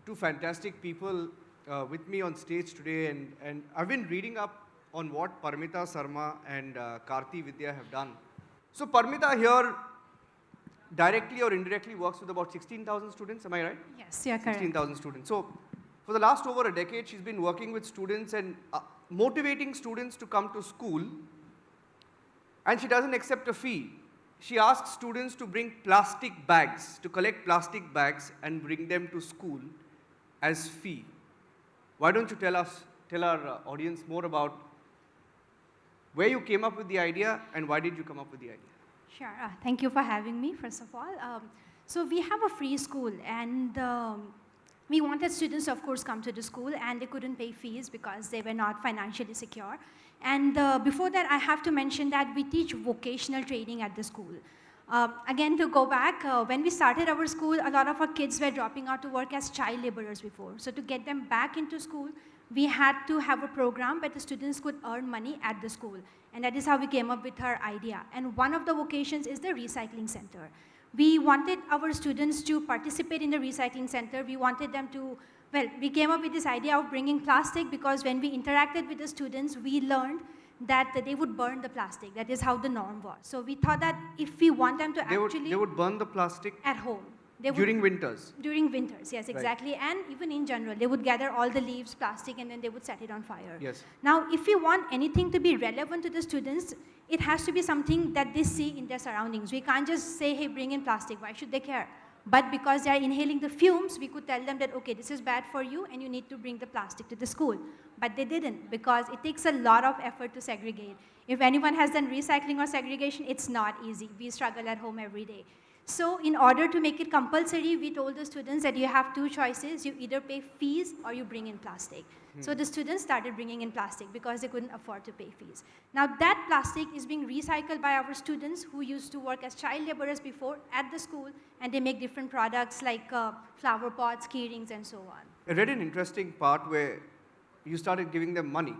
two fantastic people with me on stage today, and I've been reading up on what Parmita Sarma and Karthee Vidya have done. So Parmita here directly or indirectly works with about 16,000 students, am I right? Yes, you're correct. 16,000 students. So for the last over a decade, she's been working with students and motivating students to come to school, and she doesn't accept a fee. She asks students to bring plastic bags, to collect plastic bags and bring them to school as fee. Why don't you tell our audience more about where you came up with the idea and why did you come up with the idea? Sure. Thank you for having me, first of all. So we have a free school, and we wanted students, of course, come to the school, and they couldn't pay fees because they were not financially secure. And before that, I have to mention that we teach vocational training at the school. Again, to go back, when we started our school, a lot of our kids were dropping out to work as child laborers before. So to get them back into school, we had to have a program where the students could earn money at the school. And that is how we came up with our idea. And one of the vocations is the recycling center. We wanted our students to participate in the recycling center. We wanted them to, well, we came up with this idea of bringing plastic because when we interacted with the students, we learned that they would burn the plastic. That is how the norm was. So we thought that if we want them to They would burn the plastic at home. During winters? During winters, yes, exactly. Right. And even in general, they would gather all the leaves, plastic, and then they would set it on fire. Yes. Now, if we want anything to be relevant to the students, it has to be something that they see in their surroundings. We can't just say, hey, bring in plastic. Why should they care? But because they are inhaling the fumes, we could tell them that, okay, this is bad for you, and you need to bring the plastic to the school. But they didn't, because it takes a lot of effort to segregate. If anyone has done recycling or segregation, it's not easy. We struggle at home every day. So in order to make it compulsory, we told the students that you have two choices. You either pay fees or you bring in plastic. So the students started bringing in plastic because they couldn't afford to pay fees. Now that plastic is being recycled by our students who used to work as child laborers before at the school, and they make different products like flower pots, key rings, and so on. I read an interesting part where you started giving them money.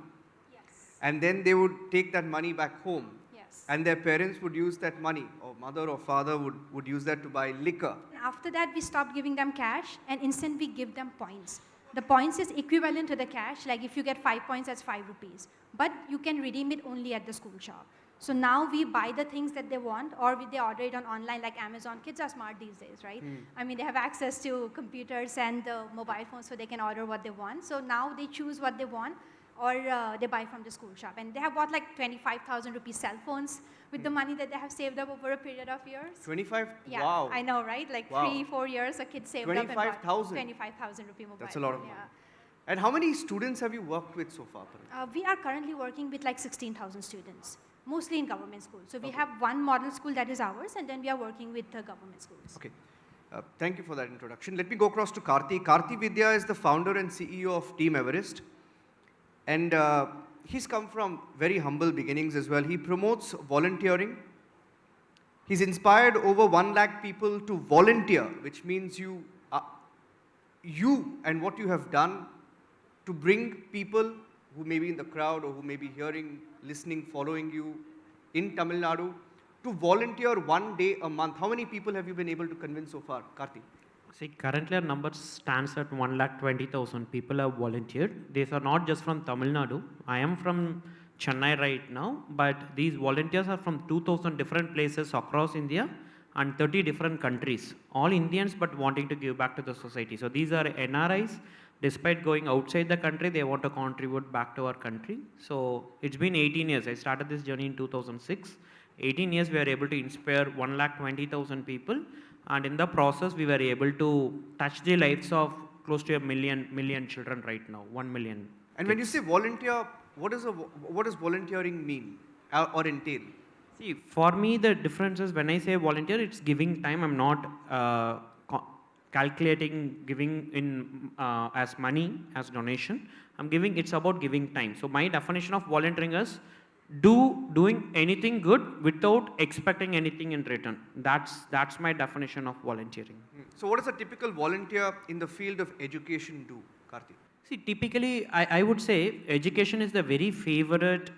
Yes. And then they would take that money back home. Yes. And their parents would use that money, or mother or father would use that to buy liquor. After that, we stopped giving them cash, and instead we give them points. The points is equivalent to the cash. Like if you get 5 points, that's 5 rupees. But you can redeem it only at the school shop. So now we buy the things that they want, or they order it on online like Amazon. Kids are smart these days, right? I mean, they have access to computers and mobile phones, so they can order what they want. So now they choose what they want, or they buy from the school shop. And they have bought like 25,000 rupee cell phones with the money that they have saved up over a period of years. 25? Yeah, wow. I know, right? Like wow. 3-4 years, a kid saved up and bought 25,000 rupee mobile. That's a lot of money. Yeah. And how many students have you worked with so far? We are currently working with like 16,000 students, mostly in government schools. So we have one model school that is ours, and then we are working with the government schools. Okay. Thank you for that introduction. Let me go across to Karthee. Karthee Vidya is the founder and CEO of Team Everest. And he's come from very humble beginnings as well. He promotes volunteering. He's inspired over 1 lakh people to volunteer, which means you and what you have done to bring people who may be in the crowd or who may be hearing, listening, following you in Tamil Nadu to volunteer 1 day a month. How many people have you been able to convince so far, Karthee? See, currently our number stands at 1,20,000 people have volunteered. These are not just from Tamil Nadu. I am from Chennai right now, but these volunteers are from 2,000 different places across India and 30 different countries. All Indians, but wanting to give back to the society. So these are NRIs. Despite going outside the country, they want to contribute back to our country. So it's been 18 years. I started this journey in 2006. 18 years we are able to inspire 1,20,000 people. And in the process, we were able to touch the lives of close to a million children right now, 1 million. And when you say volunteer, what does volunteering mean or entail? See, for me, the difference is when I say volunteer, it's giving time. I'm not calculating giving in as money, as donation. It's about giving time. So my definition of volunteering is doing anything good without expecting anything in return. That's my definition of volunteering. So what does a typical volunteer in the field of education do, Karthee? See, typically, I would say education is the very favorite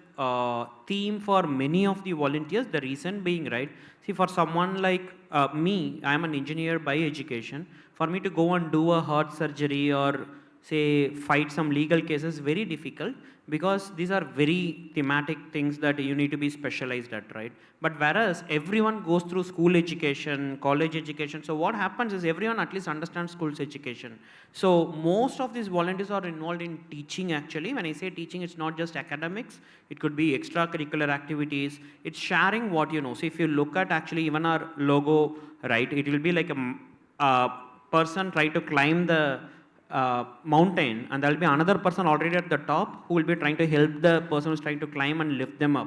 theme for many of the volunteers. The reason being, right, see, for someone like me, I am an engineer by education. For me to go and do a heart surgery or say fight some legal cases, very difficult, because these are very thematic things that you need to be specialized at, right? But whereas everyone goes through school education, college education, so what happens is everyone at least understands school's education. So most of these volunteers are involved in teaching actually. When I say teaching, it's not just academics, it could be extracurricular activities, it's sharing what you know. So if you look at actually even our logo, right, it will be like a person try to climb the mountain, and there will be another person already at the top who will be trying to help the person who's trying to climb and lift them up.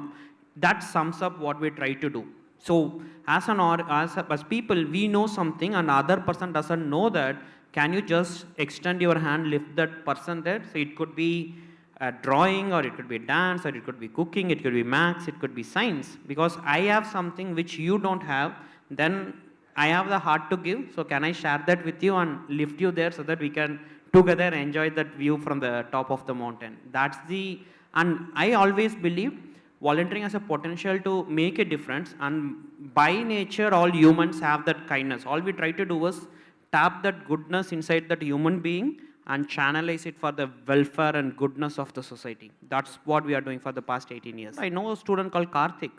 That sums up what we try to do. So as as people, we know something and other person doesn't know that. Can you just extend your hand, lift that person there? So it could be drawing, or it could be dance, or it could be cooking, it could be maths, it could be science. Because I have something which you don't have, then I have the heart to give. So can I share that with you and lift you there so that we can together enjoy that view from the top of the mountain? That's the, and I always believe volunteering has a potential to make a difference, and by nature all humans have that kindness. All we try to do is tap that goodness inside that human being and channelize it for the welfare and goodness of the society. That's what we are doing for the past 18 years. I know a student called Karthik,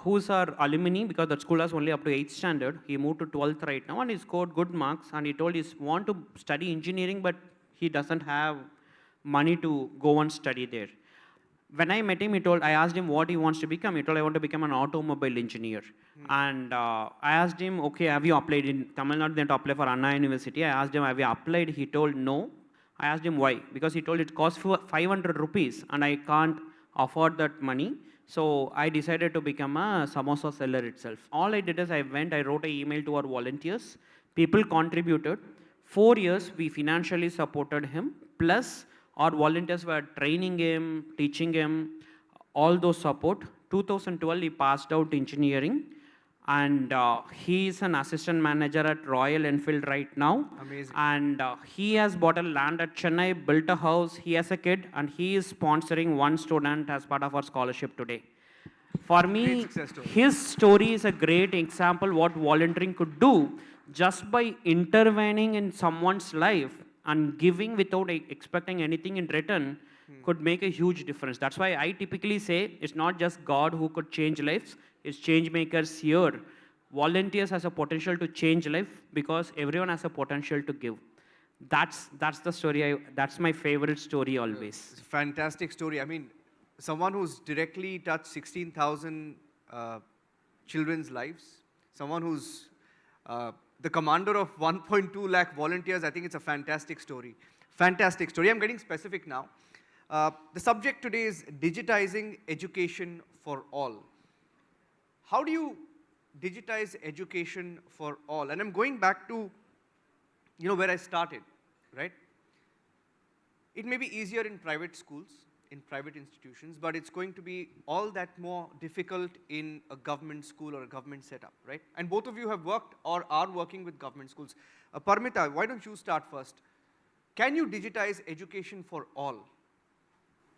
who's our alumni, because that school has only up to 8th standard. He moved to 12th right now and he scored good marks, and he told he want to study engineering, but he doesn't have money to go and study there. When I met him, I asked him what he wants to become. He told, I want to become an automobile engineer. And I asked him, okay, have you applied in Tamil Nadu? Then to apply for Anna University. I asked him, have you applied? He told no. I asked him why. Because he told it costs 500 rupees and I can't afford that money. So I decided to become a samosa seller itself. All I did is I wrote an email to our volunteers. People contributed. 4 years, we financially supported him. Plus, our volunteers were training him, teaching him, all those support. 2012, he passed out engineering, and he is an assistant manager at Royal Enfield right now. Amazing. And he has bought a land at Chennai, built a house, he has a kid, and he is sponsoring one student as part of our scholarship today. For me, his story is a great example what volunteering could do just by intervening in someone's life and giving without expecting anything in return could make a huge difference. That's why I typically say it's not just God who could change lives, it's change makers here. Volunteers has a potential to change life because everyone has a potential to give. That's the story, that's my favorite story always. It's a fantastic story. I mean, someone who's directly touched 16,000 children's lives, someone who's the commander of 1.2 lakh volunteers. I think it's a fantastic story. Fantastic story. I'm getting specific now. The subject today is digitizing education for all. How do you digitize education for all? And I'm going back to, where I started, right? It may be easier in private schools, in private institutions, but it's going to be all that more difficult in a government school or a government setup, right? And both of you have worked or are working with government schools. Parmita, why don't you start first? Can you digitize education for all?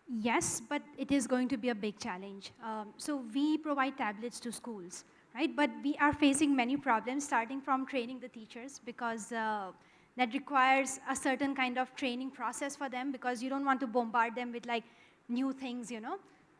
Yes, but it is going to be a big challenge. So we provide tablets to schools, right? But we are facing many problems, starting from training the teachers, because that requires a certain kind of training process for them, because you don't want to bombard them with like new things,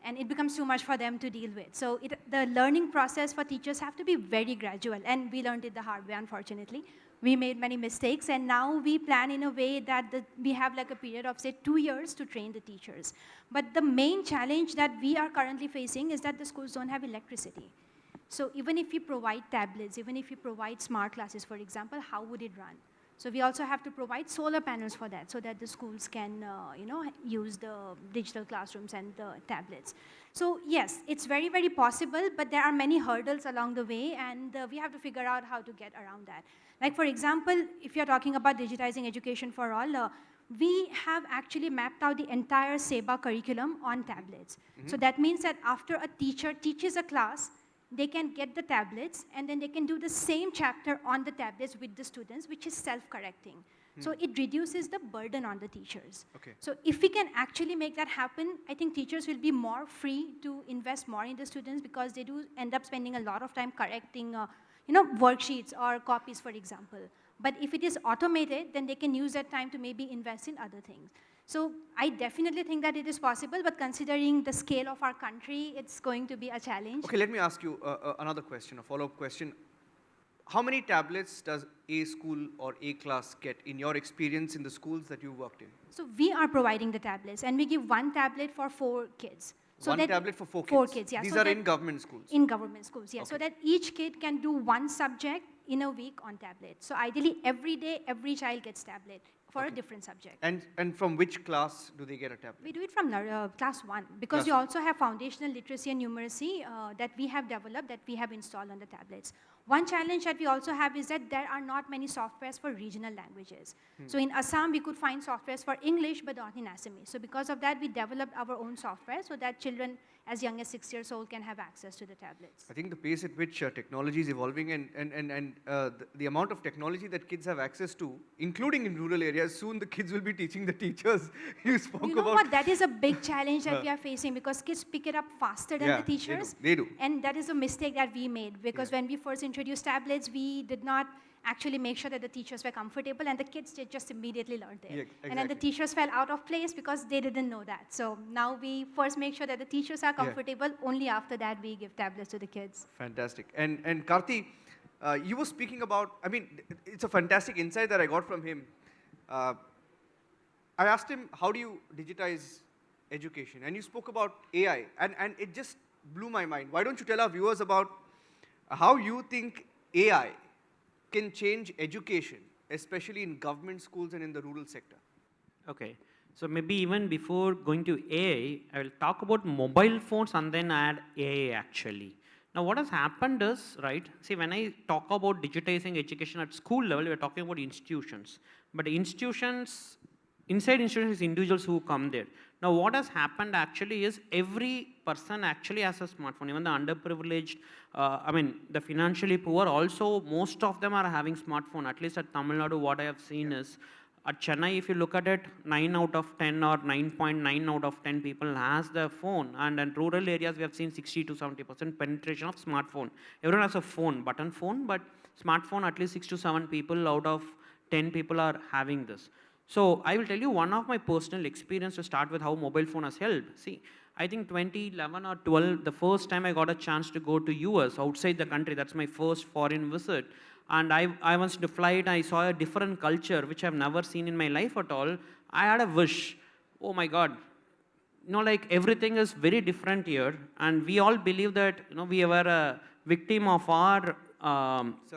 and it becomes too much for them to deal with. So the learning process for teachers have to be very gradual, and we learned it the hard way, unfortunately. We made many mistakes, and now we plan in a way that we have like a period of, say, 2 years to train the teachers. But the main challenge that we are currently facing is that the schools don't have electricity. So even if we provide tablets, even if we provide smart classes, for example, how would it run? So we also have to provide solar panels for that, so that the schools can, use the digital classrooms and the tablets. So yes, it's very, very possible, but there are many hurdles along the way, and we have to figure out how to get around that. Like, for example, if you're talking about digitizing education for all, we have actually mapped out the entire SEBA curriculum on tablets. So that means that after a teacher teaches a class, they can get the tablets, and then they can do the same chapter on the tablets with the students, which is self-correcting. So it reduces the burden on the teachers. Okay. So if we can actually make that happen, I think teachers will be more free to invest more in the students because they do end up spending a lot of time correcting worksheets or copies, for example. But if it is automated, then they can use that time to maybe invest in other things. So I definitely think that it is possible, but considering the scale of our country, it's going to be a challenge. Okay, let me ask you another question, a follow-up question. How many tablets does a school or a class get in your experience in the schools that you worked in? So we are providing the tablets, and we give one tablet for 4 kids. So one that tablet for 4 kids? 4 kids, yeah. These so are in government schools? In government schools, yeah. Okay. So that each kid can do one subject in a week on tablet. So ideally, every day, every child gets tablet for a different subject. And from which class do they get a tablet? We do it from class 1 because Class we also have foundational literacy and numeracy that we have developed, that we have installed on the tablets. One challenge that we also have is that there are not many softwares for regional languages. So in Assam, we could find softwares for English, but not in Assamese. So because of that, we developed our own software so that children as young as 6 years old can have access to the tablets. I think the pace at which technology is evolving and the amount of technology that kids have access to, including in rural areas, soon the kids will be teaching the teachers. You spoke about... You know what, that is a big challenge that we are facing because kids pick it up faster than the teachers. They do. And that is a mistake that we made because when we first introduced tablets, we did not actually make sure that the teachers were comfortable and the kids did just immediately learn it. Yeah, exactly. And then the teachers fell out of place because they didn't know that. So now we first make sure that the teachers are comfortable, only after that we give tablets to the kids. Fantastic. And Karthee, you were speaking about, I mean, it's a fantastic insight that I got from him. I asked him, how do you digitize education? And you spoke about AI, and it just blew my mind. Why don't you tell our viewers about how you think AI can change education, especially in government schools and in the rural sector? Okay. So maybe even before going to AI, I will talk about mobile phones and then add AI actually. Now what has happened is, right, see when I talk about digitizing education at school level, we are talking about institutions. But institutions, inside institutions is individuals who come there. Now what has happened actually is every person actually has a smartphone, even the underprivileged, the financially poor also, most of them are having smartphone, at least at Tamil Nadu what I have seen is, at Chennai if you look at it, 9 out of 10 or 9.9 out of 10 people has their phone, and in rural areas we have seen 60 to 70% penetration of smartphone. Everyone has a phone, button phone, but smartphone at least 6 to 7 people out of 10 people are having this. So I will tell you one of my personal experience to start with how mobile phone has helped. See, I think 2011 or 12, the first time I got a chance to go to US, outside the country, that's my first foreign visit. And I was to flight, I saw a different culture, which I've never seen in my life at all. I had a wish, oh my God, like everything is very different here. And we all believe that, we were a victim of our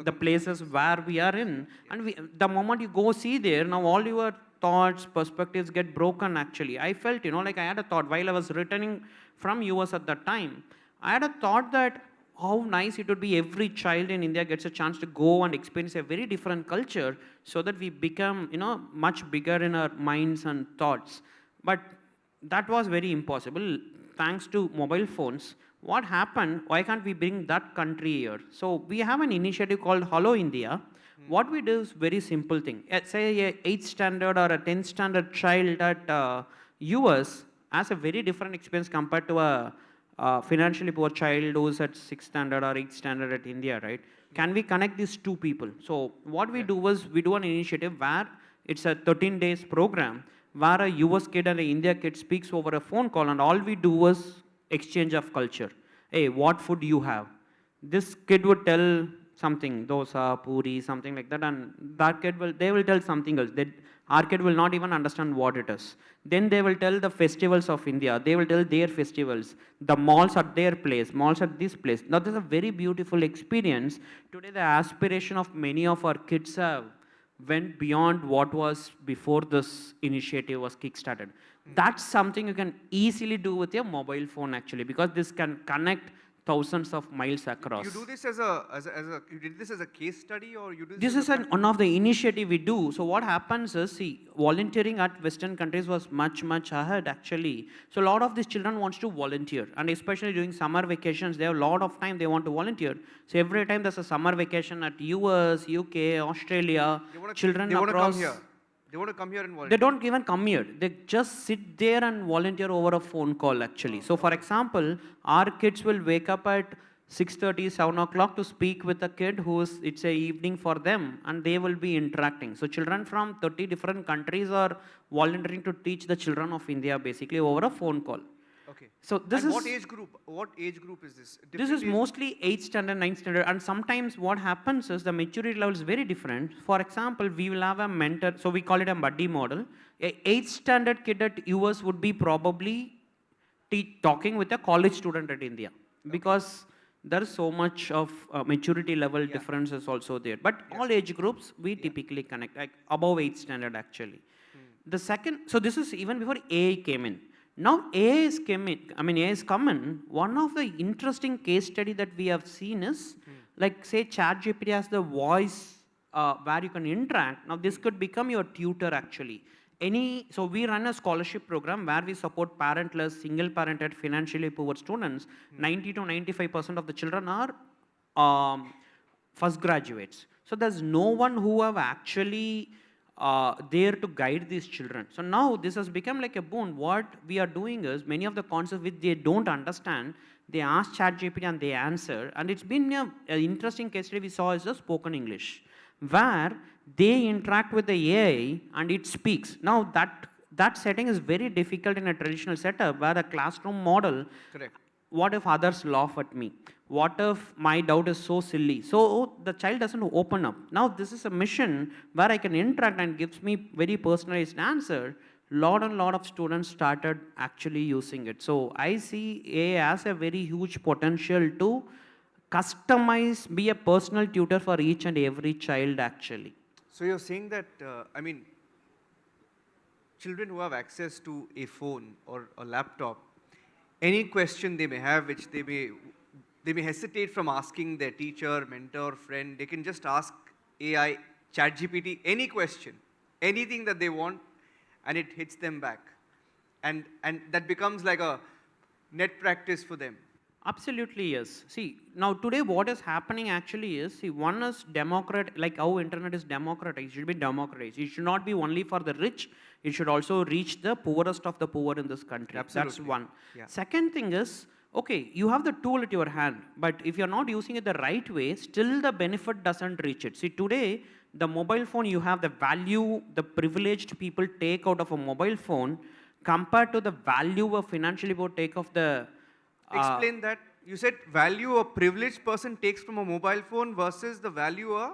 the places where we are in, and the moment you go see there, now all your thoughts, perspectives get broken actually. I felt, like I had a thought while I was returning from US at that time. I had a thought that how nice it would be every child in India gets a chance to go and experience a very different culture so that we become, much bigger in our minds and thoughts. But that was very impossible. Thanks to mobile phones, what happened, why can't we bring that country here? So we have an initiative called Hello India. What we do is very simple thing. Say a 8th standard or a 10th standard child at US has a very different experience compared to a financially poor child who's at 6th standard or 8th standard at India, right? Can we connect these two people? So what we do is we do an initiative where it's a 13 days program where a US kid and an India kid speaks over a phone call, and all we do is exchange of culture. Hey, what food you have? This kid would tell something, dosa, puri, something like that, and that kid they will tell something else. Our kid will not even understand what it is. Then they will tell the festivals of India. They will tell their festivals. The malls at their place, malls at this place. Now this is a very beautiful experience. Today the aspiration of many of our kids have went beyond what was before this initiative was kickstarted. That's something you can easily do with your mobile phone actually, because this can connect thousands of miles across. You do this you did this as a case study, or you do this is one of the initiative we do. So what happens is, see, volunteering at Western countries was much ahead actually. So a lot of these children wants to volunteer, and especially during summer vacations, they have a lot of time they want to volunteer. So every time there's a summer vacation at US, UK, Australia, children they want to across. come here. They want to come here and They volunteer. don't even come here. They just sit there and volunteer over a phone call actually. So for example, our kids will wake up at 6:30, 7 o'clock to speak with a kid who's, it's a evening for them and they will be interacting. So children from 30 different countries are volunteering to teach the children of India basically over a phone call. Okay. So this And is... what age group? What age group is this? This Different is age- mostly 8th standard, 9th standard, and sometimes what happens is the maturity level is very different. For example, we will have a mentor, so we call it a buddy model. A 8th standard kid at US would be probably talking with a college student at India because there is so much of maturity level difference is also there. But all age groups, we typically connect, like above 8th standard actually. The second, so this is even before AI came in. Now AI is came in, I mean AI is come in. One of the interesting case study that we have seen is, like say ChatGPT has the voice where you can interact. Now this could become your tutor actually. So we run a scholarship program where we support parentless, single parented, financially poor students. 90 to 95% of the children are first graduates. So there's no one who have actually there to guide these children. So now this has become like a boon. What we are doing is many of the concepts which they don't understand, they ask ChatGPT and they answer. And it's been an interesting case study we saw is the spoken English, where they interact with the AI and it speaks. Now that setting is very difficult in a traditional setup where a classroom model. Correct. What if others laugh at me? What if my doubt is so silly? So the child doesn't open up. Now this is a mission where I can interact and gives me very personalized answer. Lot and lot of students started actually using it. So I see AI as a very huge potential to customize, be a personal tutor for each and every child actually. So you're saying that, I mean, children who have access to a phone or a laptop, any question they may have, which they may hesitate from asking their teacher, mentor, friend, they can just ask AI, ChatGPT, any question, anything that they want, and it hits them back. And that becomes like a net practice for them. Absolutely, yes. See, now today what is happening actually is, see, one is like how internet is democratized, it should be democratized. It should not be only for the rich, it should also reach the poorest of the poor in this country. Absolutely. That's one. Yeah. Second thing is, okay, you have the tool at your hand, but if you're not using it the right way, still the benefit doesn't reach it. See, today, the mobile phone, you have the value the privileged people take out of a mobile phone compared to the value a financially poor take of the Explain that. You said value a privileged person takes from a mobile phone versus the value a,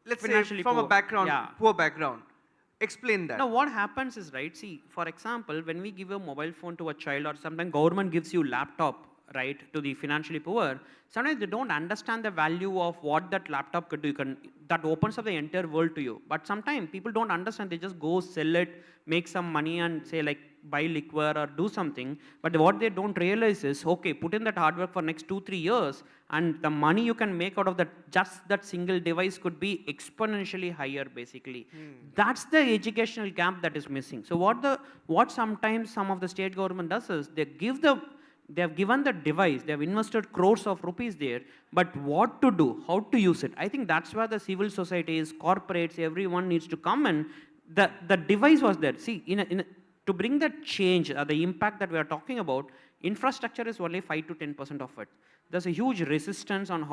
let's say, Financially from a poor. background, Yeah. poor background. Explain that. Now, what happens is, right, see, for example, when we give a mobile phone to a child or sometimes government gives you laptop, right, to the financially poor, sometimes they don't understand the value of what that laptop could do. That opens up the entire world to you. But sometimes people don't understand. They just go sell it, make some money and say like buy liquor or do something. But what they don't realize is, okay, put in that hard work for next 2-3 years and the money you can make out of that, just that single device could be exponentially higher basically. That's the educational gap that is missing. So what sometimes some of the state government does is they have given the device, they have invested crores of rupees there, but what to do, how to use it? I think that's where the civil societies, corporates, everyone needs to come and the device was there. See, to bring that change, the impact that we are talking about, infrastructure is only 5 to 10% of it. There's a huge resistance on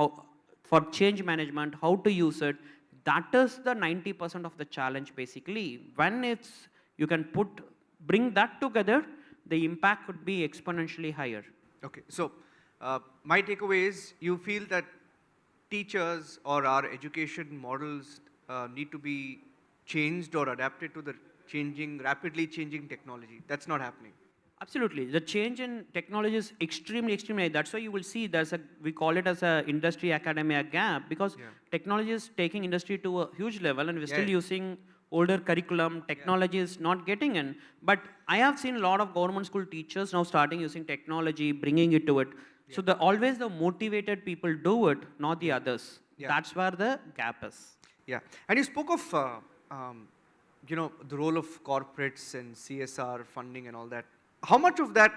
for change management, how to use it. That is the 90% of the challenge basically. When you can bring that together, the impact could be exponentially higher. Okay, so my takeaway is you feel that teachers or our education models need to be changed or adapted to the rapidly changing technology. That's not happening. Absolutely. The change in technology is extremely, extremely high. That's why you will see we call it as a industry academia gap because technology is taking industry to a huge level and we're still using older curriculum. Technology is not getting in. But I have seen a lot of government school teachers now starting using technology, bringing it to it. So always the motivated people do it, not the others. That's where the gap is. Yeah. And you spoke of, the role of corporates and CSR funding and all that. How much of that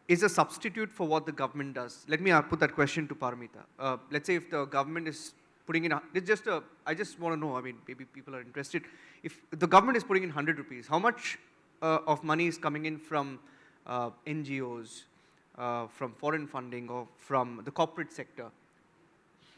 is a substitute for what the government does? Let me put that question to Parmita. Let's say if the government is putting in, it's just a, I just want to know, I mean, maybe people are interested. If the government is putting in 100 rupees, how much of money is coming in from NGOs, from foreign funding, or from the corporate sector?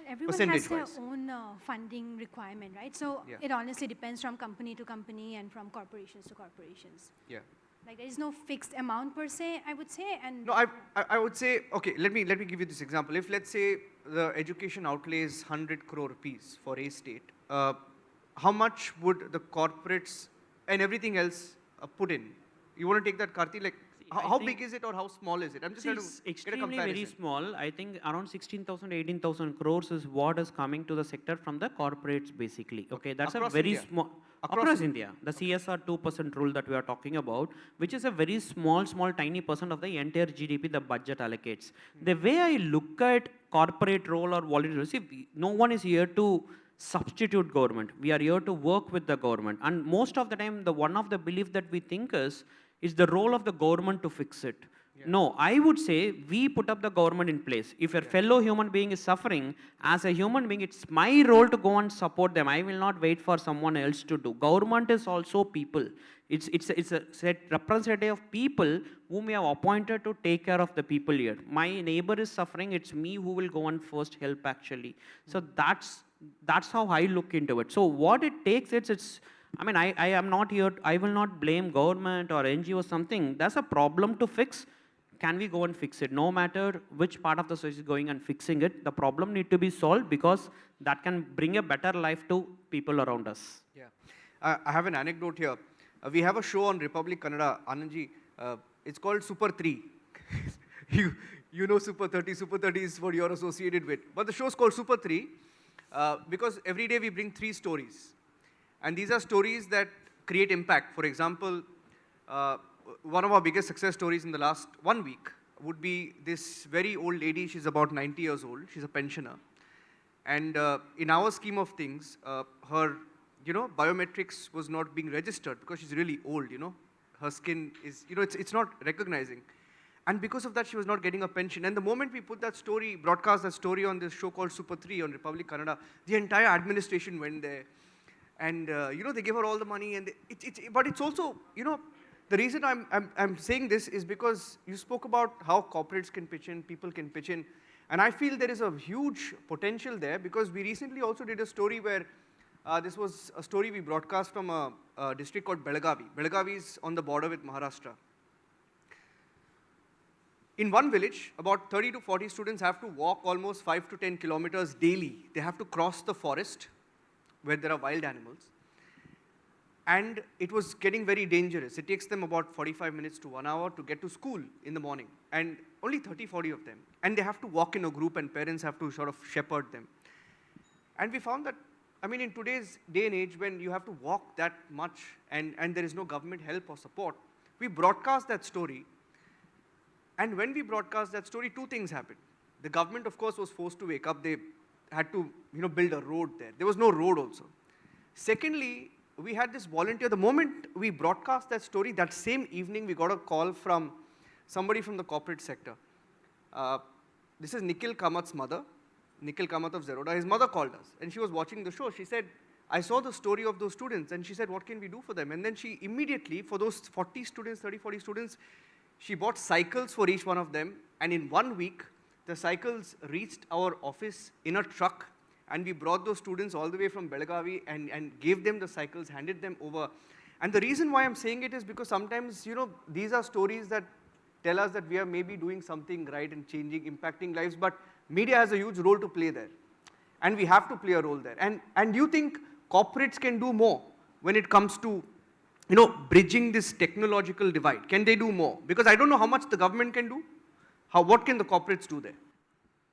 Everyone has their Percentage-wise. own funding requirement, right? So Yeah. it honestly depends from company to company and from corporations to corporations. Yeah. Like there is no fixed amount per se, I would say. And No, I would say, okay, let me give you this example. If let's say the education outlay is 100 crore rupees for a state, how much would the corporates and everything else put in? You want to take that, Karthee? Like, I how think- big is it or how small is it? I'm just See, trying it's to get a extremely comparison. very small. I think around 16,000, 18,000 crores is what is coming to the sector from the corporates basically. Okay, that's Across a very India? small, Across across India? India. The CSR 2% rule that we are talking about, which is a very small, tiny percent of the entire GDP the budget allocates. The way I look at corporate role or voluntary, see, no one is here to substitute government. We are here to work with the government. And most of the time, the one of the belief that we think is the role of the government to fix it. Yeah. No, I would say we put up the government in place. If a fellow human being is suffering, as a human being, it's my role to go and support them. I will not wait for someone else to do. Government is also people. It's a set representative of people whom we have appointed to take care of the people here. My neighbor is suffering, it's me who will go and first help actually. So that's how I look into it. So what it takes, it's I mean, I am not here, I will not blame government or NGO or something. That's a problem to fix. Can we go and fix it? No matter which part of the society is going and fixing it, the problem need to be solved because that can bring a better life to people around us. Yeah. I have an anecdote here. We have a show on Republic Kannada, Anandji. It's called Super 3. you know Super 30. Super 30 is what you're associated with. But the show's called Super 3 because every day we bring 3 stories. And these are stories that create impact. For example, one of our biggest success stories in the last 1 week would be this very old lady. She's about 90 years old. She's a pensioner. And in our scheme of things, her, biometrics was not being registered because she's really old, Her skin is, it's not recognizing. And because of that, she was not getting a pension. And the moment we put that story, broadcast that story on this show called Super 3 on Republic Kannada, the entire administration went there. And, they gave her all the money. And but it's also, the reason I'm saying this is because you spoke about how corporates can pitch in, people can pitch in. And I feel there is a huge potential there because we recently also did a story where this was a story we broadcast from a district called Belagavi. Belagavi is on the border with Maharashtra. In one village, about 30 to 40 students have to walk almost 5 to 10 kilometers daily. They have to cross the forest where there are wild animals. And it was getting very dangerous. It takes them about 45 minutes to 1 hour to get to school in the morning. And only 30, 40 of them. And they have to walk in a group and parents have to sort of shepherd them. And we found that, in today's day and age when you have to walk that much and there is no government help or support, we broadcast that story. And when we broadcast that story, 2 things happened. The government, of course, was forced to wake up. They had to, build a road there. There was no road also. Secondly, we had this volunteer. The moment we broadcast that story, that same evening, we got a call from somebody from the corporate sector. This is Nikhil Kamath's mother, Nikhil Kamath of Zerodha. His mother called us, and she was watching the show. She said, I saw the story of those students, and she said, what can we do for them? And then she immediately, for those 40 students, 30, 40 students, she bought cycles for each one of them, and in 1 week, the cycles reached our office in a truck, and we brought those students all the way from Belagavi and gave them the cycles, handed them over. And the reason why I'm saying it is because sometimes, these are stories that tell us that we are maybe doing something right and changing, impacting lives, but media has a huge role to play there. And we have to play a role there. And do you think corporates can do more when it comes to, bridging this technological divide? Can they do more? Because I don't know how much the government can do. What can the corporates do there?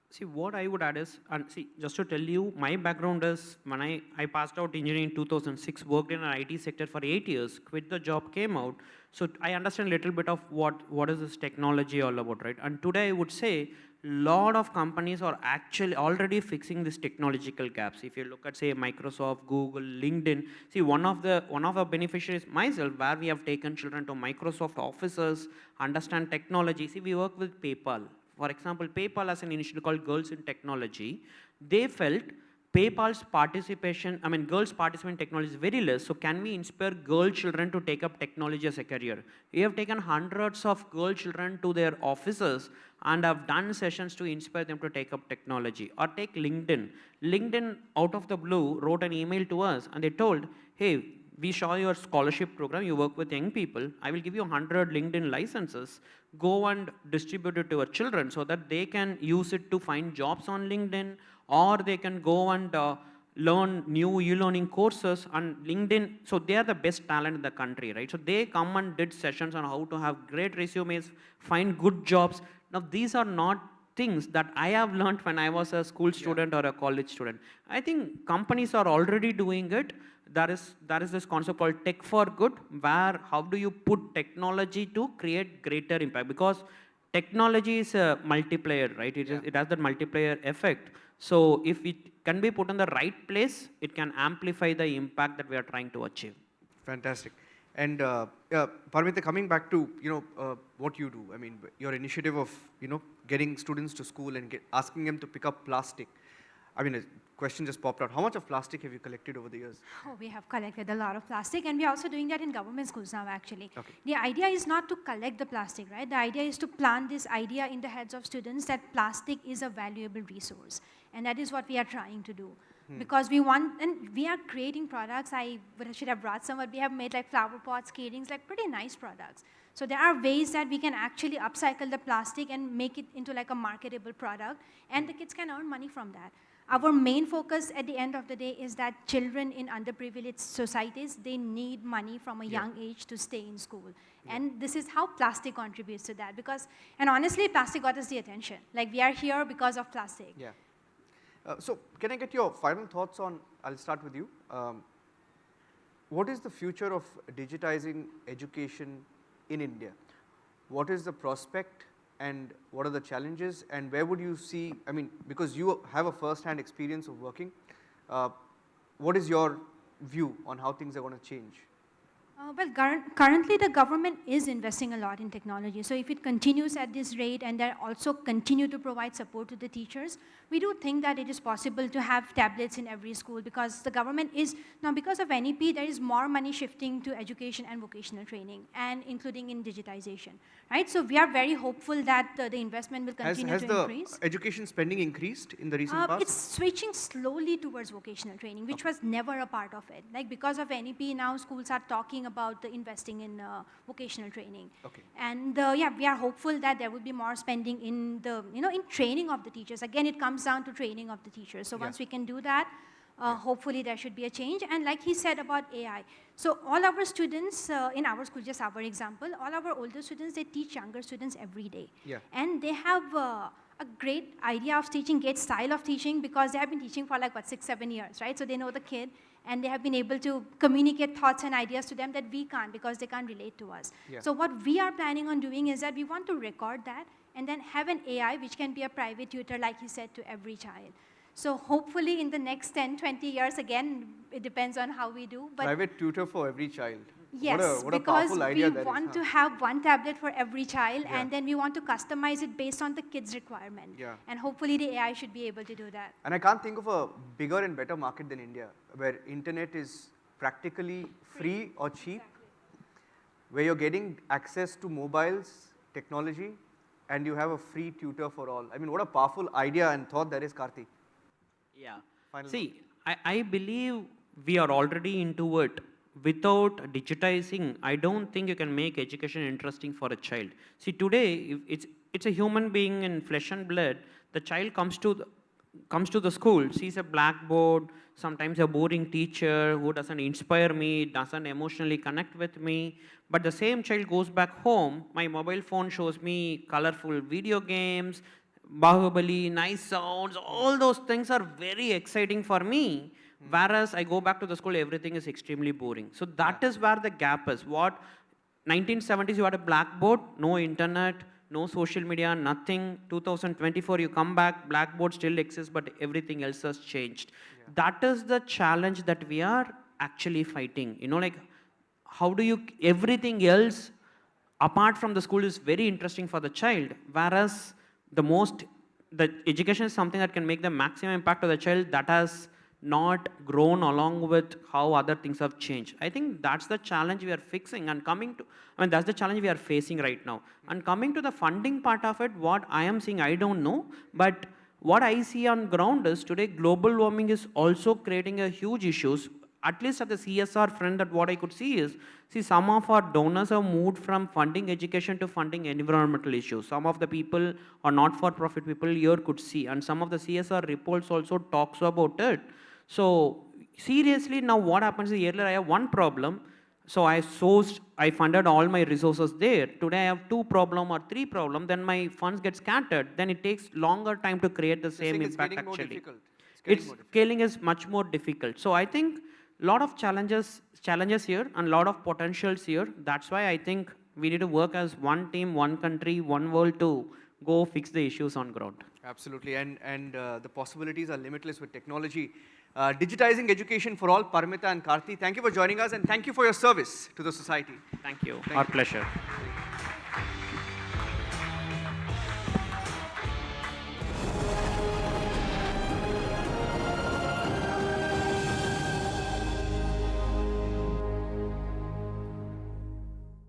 See, what I would add is, and see, just to tell you, my background is, when I passed out engineering in 2006, worked in an IT sector for 8 years, quit the job, came out. So I understand a little bit of what is this technology all about, right? And today I would say, lot of companies are actually already fixing these technological gaps. If you look at, say, Microsoft, Google, LinkedIn, see, one of the beneficiaries, myself, where we have taken children to Microsoft offices, understand technology. See, we work with PayPal. For example, PayPal has an initiative called Girls in Technology. They felt PayPal's participation, I mean, girls' participation in technology is very less. So can we inspire girl children to take up technology as a career? We have taken hundreds of girl children to their offices and have done sessions to inspire them to take up technology. Or take LinkedIn. LinkedIn, out of the blue, wrote an email to us and they told, hey, we saw your scholarship program, you work with young people, I will give you 100 LinkedIn licenses, go and distribute it to your children so that they can use it to find jobs on LinkedIn, or they can go and learn new e-learning courses on LinkedIn. So they are the best talent in the country, right? So they come and did sessions on how to have great resumes, find good jobs. Now these are not things that I have learned when I was a school student or a college student. I think companies are already doing it. There is this concept called tech for good, where how do you put technology to create greater impact? Because technology is a multiplier, right? It has that multiplier effect. So if it can be put in the right place, it can amplify the impact that we are trying to achieve. Fantastic. And Parmita, coming back to what you do, I mean, your initiative of getting students to school and asking them to pick up plastic. I mean, a question just popped out. How much of plastic have you collected over the years? Oh, we have collected a lot of plastic, and we're also doing that in government schools now, actually. Okay. The idea is not to collect the plastic, right? The idea is to plant this idea in the heads of students that plastic is a valuable resource. And that is what we are trying to do. Because we want, and we are creating products. I should have brought some, but we have made like flower pots, keyrings, like pretty nice products. So there are ways that we can actually upcycle the plastic and make it into like a marketable product, and the kids can earn money from that. Our main focus at the end of the day is that children in underprivileged societies, they need money from a young age to stay in school. And this is how plastic contributes to that. Because, and honestly, plastic got us the attention. Like, we are here because of plastic. Yeah. So can I get your final thoughts on, I'll start with you. What is the future of digitizing education in India? What is the prospect and what are the challenges, and where would you see, I mean, because you have a first-hand experience of working, what is your view on how things are going to change? Well, currently the government is investing a lot in technology. So if it continues at this rate and they also continue to provide support to the teachers, we do think that it is possible to have tablets in every school, because the government is, now because of NEP, there is more money shifting to education and vocational training, and including in digitization, right? So we are very hopeful that the investment will continue to increase. Has the education spending increased in the recent past? It's switching slowly towards vocational training, which was never a part of it. Like, because of NEP, now schools are talking about the investing in vocational training. Okay. And yeah, we are hopeful that there will be more spending in the, in training of the teachers. Again, it comes down to training of the teachers. So once we can do that, hopefully there should be a change. And like he said about AI, so all our students in our school, just our example, all our older students, they teach younger students every day. Yeah. And they have a great idea of teaching, great style of teaching, because they have been teaching for like, 6-7 years, right? So they know the kid, and they have been able to communicate thoughts and ideas to them that we can't, because they can't relate to us. Yeah. So what we are planning on doing is that we want to record that and then have an AI which can be a private tutor, like you said, to every child. So hopefully in the next 10, 20 years, again, it depends on how we do. But private tutor for every child. yes, what a because powerful idea we that want is, to have one tablet for every child, Yeah. and then we want to customize it based on the kid's requirement. Yeah. And hopefully the AI should be able to do that. And I can't think of a bigger and better market than India, where internet is practically free or cheap, where you're getting access to mobiles, technology, and you have a free tutor for all. I mean, what a powerful idea and thought that is, Karthee. Yeah. Final See, I believe we are already into it. Without digitizing, I don't think you can make education interesting for a child. See, today, if it's a human being in flesh and blood. The child comes to the school, sees a blackboard, sometimes a boring teacher who doesn't inspire me, doesn't emotionally connect with me. But the same child goes back home, my mobile phone shows me colorful video games, Bahubali, nice sounds, all those things are very exciting for me. Whereas I go back to the school, everything is extremely boring. So that is where the gap is. What 1970s, you had a blackboard, no internet, no social media, nothing. 2024, you come back, blackboard still exists, but everything else has changed. That is the challenge that we are actually fighting. Like, how do you, everything else apart from the school is very interesting for the child, whereas the education is something that can make the maximum impact to the child, that has not grown along with how other things have changed. I think that's the challenge we are fixing and that's the challenge we are facing right now. And coming to the funding part of it, what I am seeing, I don't know, but what I see on ground is today global warming is also creating a huge issues. At least at the CSR front, that what I could see is, some of our donors have moved from funding education to funding environmental issues. Some of the people or not-for-profit people here could see, and some of the CSR reports also talks about it. So seriously, now what happens is earlier I have one problem, so I funded all my resources there. Today I have 2 problem or 3 problem, then my funds get scattered. Then it takes longer time to create the same impact actually. Scaling is much more difficult. So I think lot of challenges here and lot of potentials here. That's why I think we need to work as one team, one country, one world to go fix the issues on ground. Absolutely, and the possibilities are limitless with technology. Digitizing education for all, Parmita and Karthee, thank you for joining us and thank you for your service to the society. Thank you. Our pleasure.